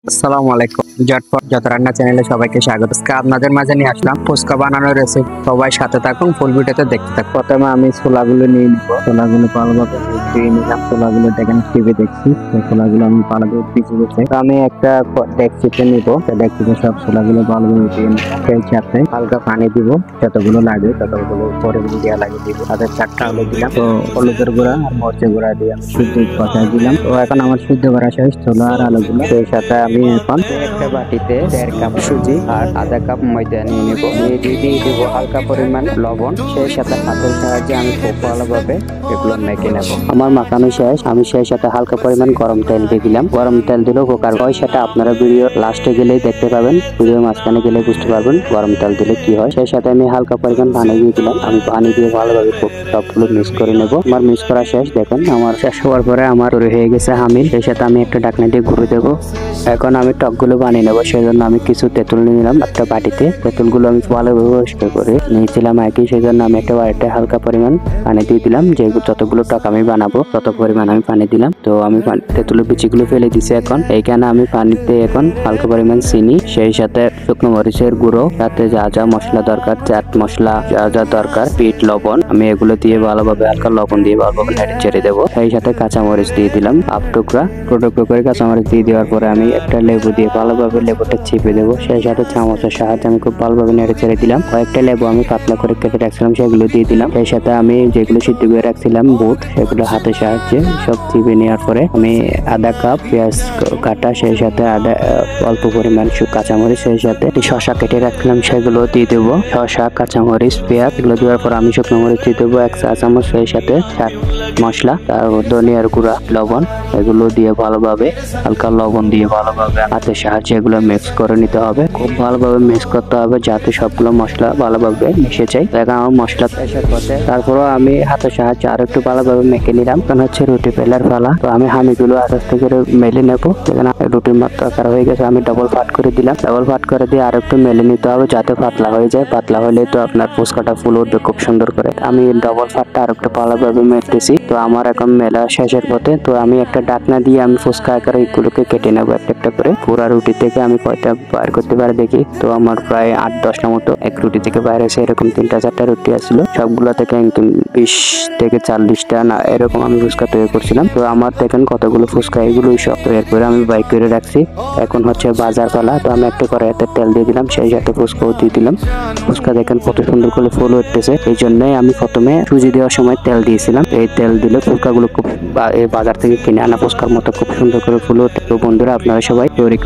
আসসালামু আলাইকুম। ঝটপট যত রান্না চ্যানেলে সবাইকে স্বাগত। আজকে আপনাদের মাঝে নিয়ে আসলাম ফুচকা বানানোর রেসিপি। সবাই সাথে থাকুন, ফুল ভিডিওতে দেখতে থাকুন। প্রথমে আমি ছোলাগুলো নিয়ে নিব। ছোলাগুলো ভালোভাবে ধুয়ে নিলাম। ছোলাগুলো দেখেন টিভি দেখছি, ছোলাগুলো আমি ভালোভাবে ভিজে গেছে। আমি একটা ডেকচিতে নিব, ডেকচিতে সব ছোলাগুলো ভালোভাবে ধুয়ে নিব। সেই সাথে হালকা পানি দিব, যতগুলো লাগে ততগুলো পরিমাণ দেওয়া লাগে দিব। তাতে 4টা আলু দিলাম, তো হলুদের গুঁড়া আর মরিচের গুঁড়া দিয়ে সিদ্ধ বসাই দিলাম। তো এখন আমার সিদ্ধ করা শেষ ছোলা আর আলুগুলো। সেই সাথে আমি এখন একটা বাটিতে 1.5 কাপ সুজি আর আধা কাপ ময়দা নিয়ে নিব। দিয়ে দিব হালকা পরিমাণ লবণ। সেই সাথে হাতের সাহায্যে আমি খুব ভালোভাবে এগুলো মেখে নেব। আমার মাখানো শেষ। আমি সেই সাথে হালকা পরিমাণ গরম তেল দিয়ে দিলাম। গরম তেল দিলেও উপকার হয়, সেটা আপনারা ভিডিও লাস্টে গেলেই দেখতে পাবেন। ভিডিও মাঝখানে গেলে বুঝতে পারবেন গরম তেল দিলে কি হয়। সেই সাথে আমি হালকা পরিমাণ পানি দিয়ে দিলাম। আমি পানি দিয়ে ভালোভাবে সবগুলো মিক্স করে নেব। আমার মিক্স করা শেষ। দেখেন আমার শেষ হওয়ার পরে আমার তৈরি হয়ে গেছে হামিল। সেই সাথে আমি একটা ঢাকনা দিয়ে ঘুরে দেবো। এখন আমি টকগুলো বানিয়ে নেবো, সেই জন্য আমি কিছু তেঁতুল নিয়ে নিলাম একটা বাটিতে। তেঁতুলগুলো আমি ভালোভাবে পরিষ্কার করে নিয়েছিলাম একই, সেই জন্য আমি একটা বাটিতে হালকা পরিমাণ পানি দিয়ে দিলাম। যেগুলো যতগুলো টক আমি বানাবো তত পরিমাণ আমি পানি দিলাম। তো আমি তেঁতুলের বিচিগুলো ফেলে দিছি। এখন এইখানে আমি পানিতে এখন হালকা পরিমাণ চিনি, সেই সাথে শুকনো মরিচের গুঁড়ো, তাতে যা যা মশলা দরকার, চাট মশলা যা যা দরকার, বিট লবণ, আমি এগুলো দিয়ে ভালোভাবে হালকা লবণ দিয়ে ভালোভাবে নেড়ে চেড়ে দেবো। সেই সাথে কাঁচামরিচ দিয়ে দিলাম হাফ টুকরা। টুকরো করে কাঁচামরিচ দিয়ে দেওয়ার পরে আমি একটা লেবু দিয়ে ভালোভাবে লেবুটা চিপে দেবো। সেই সাথে চামচের সাহায্যে আমি খুব ভালোভাবে নেড়ে চেড়ে দিলাম। কয়েকটা লেবু আমি পাতলা করে কেটে রাখছিলাম, সেগুলো দিয়ে দিলাম। সেই সাথে আমি যেগুলো সিদ্ধ করে রাখছিলাম বুট, সেগুলো হাতের সাহায্যে সব চিপে নেওয়ার পরে আমি আধা কাপ পেঁয়াজ কাটা, সেই সাথে অল্প পরিমাণ কাঁচামরিচ, সেই সাথে শসা কেটে রাখছিলাম সেগুলো দিয়ে দেবো। শসা, কাঁচামরিচ, পেঁয়াজ এগুলো দেওয়ার পর আমি শুকনো মরিচ দিয়ে দেবো 1 চা চামচ। সেই সাথে চাট মশলা, তারপর ধনিয়ার গুঁড়া, লবণ, এগুলো দিয়ে ভালোভাবে হালকা লবণ দিয়ে ভালোভাবে হাতের সাহায্যে এগুলো মিক্স করে নিতে হবে। খুব ভালোভাবে মিক্স করতে হবে যাতে সবগুলো মশলা ভালোভাবে মিশে যায়। এখন আমার মশলা প্রেসার করতে, তারপরও আমি হাতের সাহায্যে আর একটু ভালোভাবে মেখে নিলাম। কারণ হচ্ছে রুটি বেলার ফালা, তো আমি হামিগুলো আস্তে আস্তে করে মেলে নেবো। এখানে রুটির মাত্রা আকার হয়ে গেছে, আমি ডবল ফাট করে দিলাম। ডবল ফাট করে দিয়ে আর একটু মেলে নিতে হবে যাতে পাতলা হয়ে যায়। পাতলা হলে তো আপনার ফুচকাটা ফুল উঠবে খুব সুন্দর করে। আমি ডবল ফাটটা আর একটু ভালোভাবে মেলতেছি। তো আমার এখন মেলা শেষের পথে। তো আমি একটা ডাকনা দিয়ে আমি ফুচকা আকারে এগুলোকে কেটে নেবো একটা একটা করে। পুরা রুটি থেকে আমি কয়টা বাইর করতে পারি দেখি। তো আমার প্রায় 8-10টা মতো এক রুটি থেকে বাইরে এসে এরকম 3-4টা রুটি আসছিল। সবগুলো থেকে একদম 20 থেকে 40টা না এরকম আমি ফুচকা তৈরি করছিলাম। তো আমার দেখেন কতগুলো ফুচকা, এগুলোই সব তৈরি করে আমি বাইক করে রাখছি। এখন হচ্ছে বাজার পালা। তো আমি একটা কড়াইতে তেল দিয়ে দিলাম, সেই সাথে ফুচকাও দিয়ে দিলাম। ফুচকা দেখেন কত সুন্দর করে ফুল উঠতেছে। এই জন্যই আমি প্রথমে সুজি দেওয়ার সময় তেল দিয়েছিলাম। এই তেল দিলে ফুচকাগুলো খুব বাজার থেকে কিনে আনা ফুচকার মতো খুব সুন্দর করে ফুল ওঠে। তো বন্ধুরা আপনারা সবাই তৈরি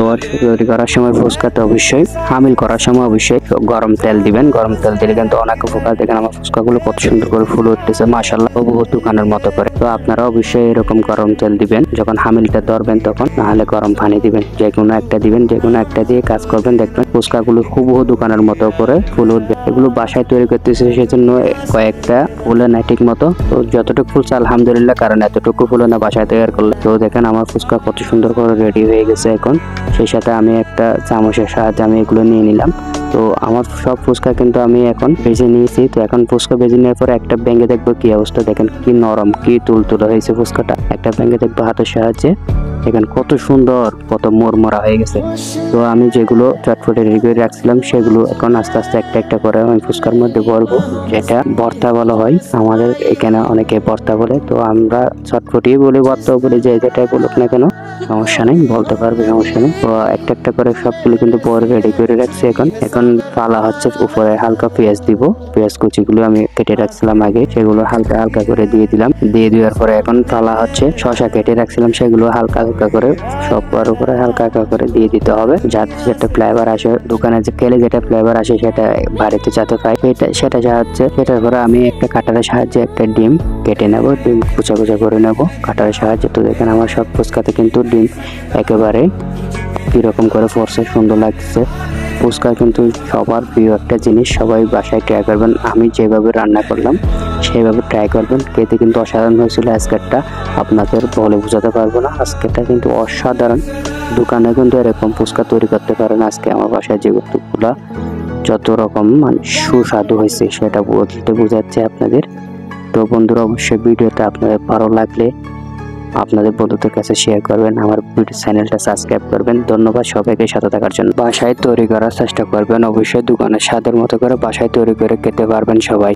করার সময় ফুচকাতে অবশ্যই হামিল করার সময় অবশ্যই গরম তেল দিবেন। গরম তেল দিলে কিন্তু অনেক উপকার। দেখেন আমার ফুচকাগুলো কত সুন্দর করে ফুল উঠতেছে মাশাআল্লাহ, বহুত দোকানের মতো করে। তো আপনারা অবশ্যই এরকম গরম তেল দিবেন যখন হামিলটা ধরবেন, তখন না হলে গরম পানি দিবেন। যে কোনো একটা দিবেন, যে কোনো একটা দিয়ে কাজ করবেন, দেখবেন ফুচকাগুলো হুবহু দোকানের মতো করে ফুল উঠবে। এগুলো বাসায় তৈরি করতেছে সেজন্য কয়েকটা ফুলে নাই ঠিক মতো। তো যতটুকু ফুলছে আলহামদুলিল্লাহ, কারণ এতটুকু ফুলে না বাসায় তৈরি করলে। তো দেখেন আমার ফুচকা কত সুন্দর করে রেডি হয়ে গেছে এখন। সেই সাথে আমি একটা চামচের সাহায্যে আমি এগুলো নিয়ে নিলাম। তো আমার সব ফুচকা কিন্তু আমি এখন ভেজে নিয়েছি। তো এখন ফুচকা ভেজে নেওয়ার পর একটা ভেঙে দেখবো কি অবস্থা। দেখেন কি নরম, কি তুলতুলে হয়েছে ফুচকাটা। একটা ভেঙে দেখবো হাতের সাহায্যে। দেখেন কত সুন্দর, কত মরমরা হয়ে গেছে। তো আমি যেগুলো চটপটে রেডি করে রাখছিলাম সেগুলো এখন আস্তে আস্তে একটা একটা করে আমি ফুচকার মধ্যে ভরবো, যেটা ভর্তা বলা হয়। আমাদের এখানে অনেকে ভর্তা বলে, তো আমরা চটপটি বলি, ভর্তাও বলি, যে যেটাই বলুক না কেন সমস্যা নেই, বলতে পারবে, সমস্যা নেই। তো একটা একটা করে সবগুলো কিন্তু পরে রেডি করে রাখছি। এখন পালা হচ্ছে উপরে হালকা পেঁয়াজ দিব। পেঁয়াজ কুচিগুলো আমি কেটে রাখছিলাম আগে, সেগুলো হালকা হালকা করে দিয়ে দিলাম। দিয়ে দেওয়ার পরে এখন পালা হচ্ছে শসা কেটে রাখছিলাম, সেগুলো হালকা হালকা করে সবার উপরে হালকা হালকা করে দিয়ে দিতে হবে, যাতে সেটা ফ্লেভার আসে। দোকানে যে খেলে যেটা ফ্লেভার আসে সেটা বাড়িতে যাতে পাই, সেটা সাহায্যে। সেটার পরে আমি একটা কাটারের সাহায্যে একটা ডিম কেটে নেব, ডিম কুচা কুচা করে নেব কাটারের সাহায্যে। তো দেখেন আমার সব ফুচকাতে কিন্তু ডিম একেবারে কিরকম করে পড়ছে, সুন্দর লাগছে। ফুচকা কিন্তু সবার প্রিয় একটা জিনিস, সবাই বাসায় ট্রাই করবেন। আমি যেভাবে রান্না করলাম সেইভাবে ট্রাই করবেন। খেতে কিন্তু অসাধারণ হয়েছিল আজকেরটা, আপনাদের বলে বোঝাতে পারবো না। আজকেরটা কিন্তু অসাধারণ। দোকানে কিন্তু এরকম ফুচকা তৈরি করতে পারেন। আজকে আমার বাসায় যেগুলো যত রকম মানে সুস্বাদু হয়েছে সেটা বলতে বোঝাচ্ছে আপনাদের। তো বন্ধুরা অবশ্যই ভিডিওটা আপনাদের ভালো লাগলে আপনাদের বন্ধুদের কাছে শেয়ার করবেন, আমার ভিডিও চ্যানেলটা সাবস্ক্রাইব করবেন। ধন্যবাদ সবাইকে সাথে থাকার জন্য। বাসায় তৈরি করার চেষ্টা করবেন, অবশ্যই দোকানের স্বাদের মতো করে বাসায় তৈরি করে খেতে পারবেন সবাই।